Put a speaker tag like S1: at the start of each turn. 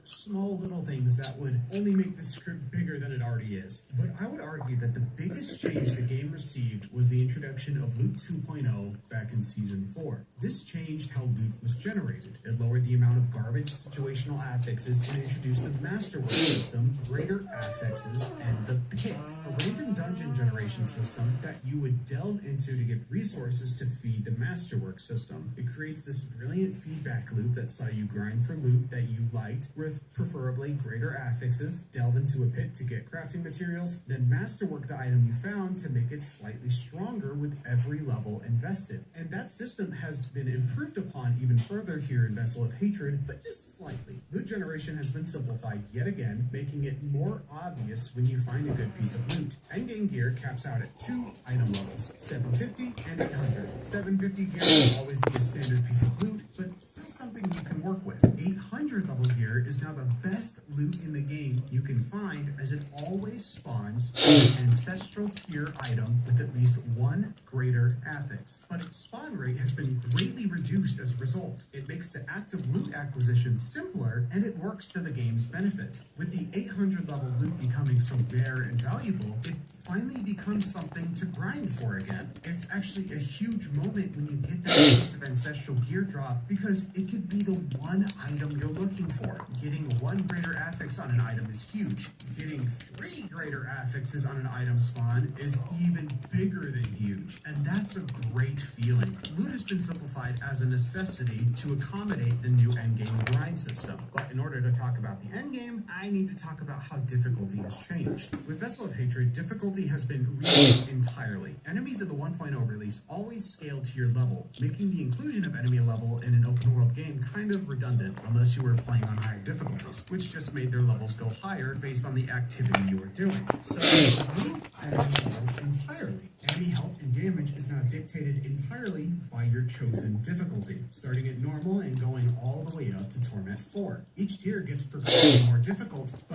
S1: small little things that would only make the script bigger than it already is. But I would argue that the biggest change the game received was the introduction of Loot 2.0 back in Season 4. This changed how loot was generated. It lowered the amount of garbage situational affixes and introduced the Masterwork system, greater affixes, and the Pit, a random dungeon generation system that you would delve into to get resources to feed the Masterwork system. It creates this brilliant feedback loop that saw you grind for loot that you liked with preferably greater affixes, delve into a pit to get crafting materials, then masterwork the item you found to make it slightly stronger with every level invested. And that system has been improved upon even further here in Vessel of Hatred, but just slightly. Loot generation has been simplified yet again, making it more obvious when you find a good piece of loot. Endgame gear caps out at 2 item levels, 750 and 800. 750 gear will always be a standard piece of loot, but still something you can work with. 800 level gear is now the best loot in the game you can find, as it always spawns an ancestral tier item with at least 1 greater affix. But its spawn rate has been greatly reduced as a result. It makes the active loot acquisition simpler, and it works to the game's benefit. With the 800 level loot becoming so rare and valuable, it finally becomes something to grind for again. It's actually a huge moment when you get that piece of ancestral gear drop, because it could be the one item you're looking for. Getting 1 greater affix on an item is huge. Getting 3 greater affixes on an item spawn is even bigger than huge, and that's a great feeling. Loot has been simplified as a necessity to accommodate the new endgame grind system. But in order to talk about the endgame, I need to talk about how difficulty has changed. With Vessel of Hatred, difficulty has been reduced entirely. Enemies in the 1.0 release always scale to your level, making the inclusion of enemy level in an open world game kind of redundant unless you were playing on higher difficulties, which just made their levels go higher based on the activity you were doing. So remove enemy levels entirely. Enemy health and damage is now dictated entirely by your chosen difficulty, starting at normal and going all the way up to Torment 4. Each tier gets progressively more difficult, but